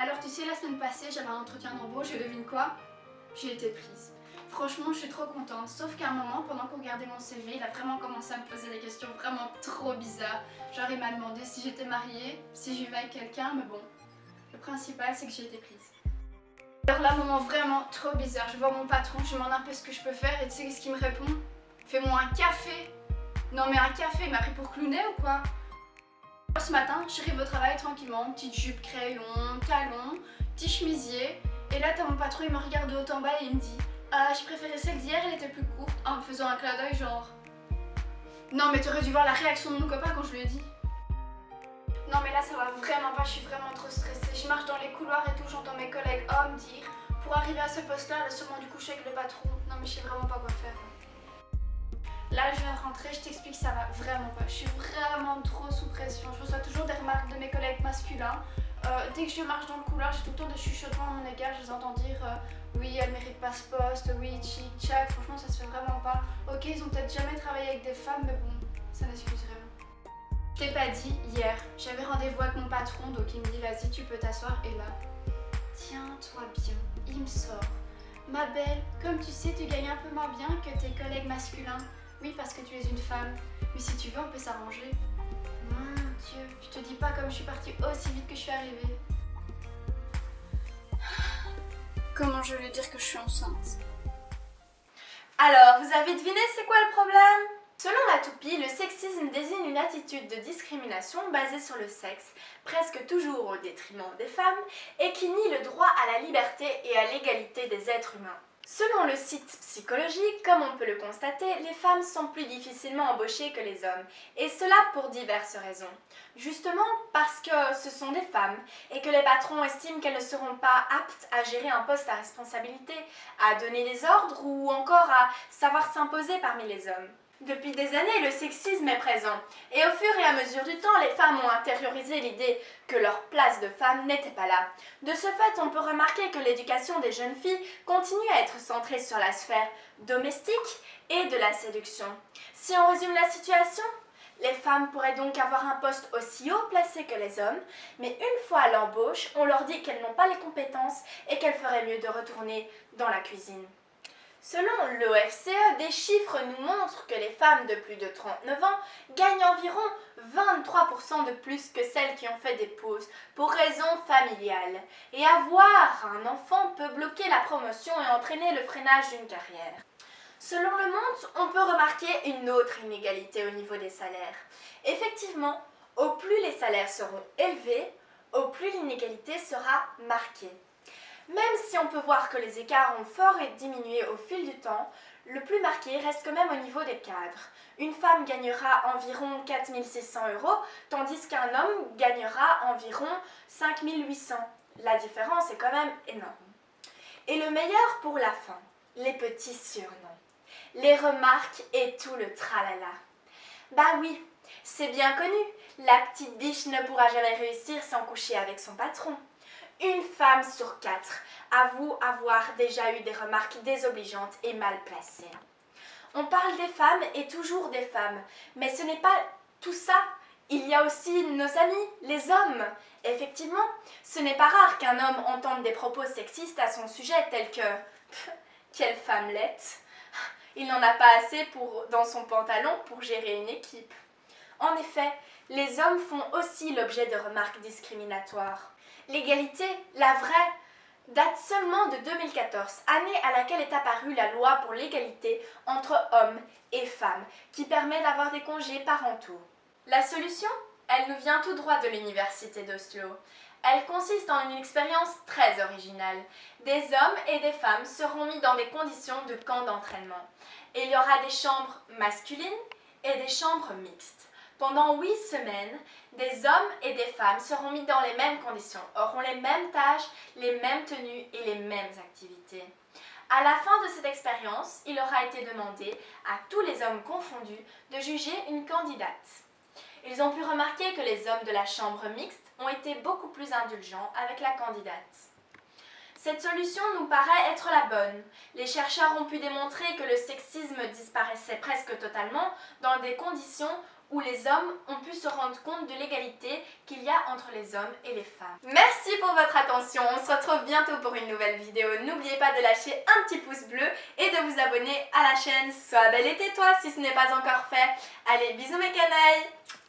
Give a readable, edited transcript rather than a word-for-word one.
Alors tu sais, la semaine passée, j'avais un entretien d'embauche et devine quoi? J'ai été prise. Franchement, je suis trop contente, sauf qu'à un moment, pendant qu'on regardait mon CV, il a vraiment commencé à me poser des questions vraiment trop bizarres. Genre, il m'a demandé si j'étais mariée, si je vivais avec quelqu'un, mais bon, le principal, c'est que j'ai été prise. Alors là, moment vraiment trop bizarre, je vois mon patron, je lui demande un peu ce que je peux faire, et tu sais ce qu'il me répond? Fais-moi un café. Non mais un café, il m'a pris pour clowner ou quoi? Ce matin, j'arrive au travail tranquillement, petite jupe, crayon, talons, petit chemisier. Et là, t'as mon patron, il me regarde de haut en bas et il me dit ah, je préférais celle d'hier, elle était plus courte, en me faisant un clin d'œil genre. Non, mais t'aurais dû voir la réaction de mon copain quand je lui ai dit. Non, mais là, ça va vraiment pas, je suis vraiment trop stressée. Je marche dans les couloirs et tout, j'entends mes collègues hommes dire pour arriver à ce poste-là, elle a sûrement dû coucher avec le patron. Non, mais je sais vraiment pas quoi faire. Là, je viens de rentrer, je t'explique, ça va vraiment pas. Je suis vraiment trop sous pression. Je reçois toujours des remarques de mes collègues masculins. Dès que je marche dans le couloir, j'ai tout le temps des chuchotements à mon égard. Je les entends dire oui, elle mérite pas ce poste, oui, tchic, tchac. Franchement, ça se fait vraiment pas. Ok, ils ont peut-être jamais travaillé avec des femmes, mais bon, ça n'excuse rien. Je t'ai pas dit, hier, j'avais rendez-vous avec mon patron, donc il me dit vas-y, tu peux t'asseoir. Et là, tiens-toi bien, il me sort. Ma belle, comme tu sais, tu gagnes un peu moins bien que tes collègues masculins. Oui, parce que tu es une femme. Mais si tu veux, on peut s'arranger. Mon Dieu, je te dis pas comme je suis partie aussi vite que je suis arrivée. Comment je vais lui dire que je suis enceinte? Alors, vous avez deviné c'est quoi le problème? Selon la toupie, le sexisme désigne une attitude de discrimination basée sur le sexe, presque toujours au détriment des femmes, et qui nie le droit à la liberté et à l'égalité des êtres humains. Selon le site psychologique, comme on peut le constater, les femmes sont plus difficilement embauchées que les hommes, et cela pour diverses raisons. Justement parce que ce sont des femmes, et que les patrons estiment qu'elles ne seront pas aptes à gérer un poste à responsabilité, à donner des ordres ou encore à savoir s'imposer parmi les hommes. Depuis des années, le sexisme est présent, et au fur et à mesure du temps, les femmes ont intériorisé l'idée que leur place de femme n'était pas là. De ce fait, on peut remarquer que l'éducation des jeunes filles continue à être centrée sur la sphère domestique et de la séduction. Si on résume la situation, les femmes pourraient donc avoir un poste aussi haut placé que les hommes, mais une fois à l'embauche, on leur dit qu'elles n'ont pas les compétences et qu'elles feraient mieux de retourner dans la cuisine. Selon l'OFCE, des chiffres nous montrent que les femmes de plus de 39 ans gagnent environ 23% de plus que celles qui ont fait des pauses pour raisons familiales. Et avoir un enfant peut bloquer la promotion et entraîner le freinage d'une carrière. Selon Le Monde, on peut remarquer une autre inégalité au niveau des salaires. Effectivement, au plus les salaires seront élevés, au plus l'inégalité sera marquée. Même si on peut voir que les écarts ont fort diminué au fil du temps, le plus marqué reste quand même au niveau des cadres. Une femme gagnera environ 4 600 €, tandis qu'un homme gagnera environ 5 800 €. La différence est quand même énorme. Et le meilleur pour la fin, les petits surnoms, les remarques et tout le tralala. Bah oui, c'est bien connu, la petite biche ne pourra jamais réussir sans coucher avec son patron. Une femme sur 4 avoue avoir déjà eu des remarques désobligeantes et mal placées. On parle des femmes et toujours des femmes, mais ce n'est pas tout ça. Il y a aussi nos amis, les hommes. Effectivement, ce n'est pas rare qu'un homme entende des propos sexistes à son sujet tels que « quelle femmelette !» Il n'en a pas assez dans son pantalon pour gérer une équipe. En effet, les hommes font aussi l'objet de remarques discriminatoires. L'égalité, la vraie, date seulement de 2014, année à laquelle est apparue la loi pour l'égalité entre hommes et femmes, qui permet d'avoir des congés parentaux. La solution, elle nous vient tout droit de l'université d'Oslo. Elle consiste en une expérience très originale. Des hommes et des femmes seront mis dans des conditions de camp d'entraînement. Il y aura des chambres masculines et des chambres mixtes. Pendant 8 semaines, des hommes et des femmes seront mis dans les mêmes conditions, auront les mêmes tâches, les mêmes tenues et les mêmes activités. À la fin de cette expérience, il aura été demandé à tous les hommes confondus de juger une candidate. Ils ont pu remarquer que les hommes de la chambre mixte ont été beaucoup plus indulgents avec la candidate. Cette solution nous paraît être la bonne. Les chercheurs ont pu démontrer que le sexisme disparaissait presque totalement dans des conditions où les hommes ont pu se rendre compte de l'égalité qu'il y a entre les hommes et les femmes. Merci pour votre attention, on se retrouve bientôt pour une nouvelle vidéo. N'oubliez pas de lâcher un petit pouce bleu et de vous abonner à la chaîne. Sois belle et tais-toi si ce n'est pas encore fait. Allez, bisous mes canailles!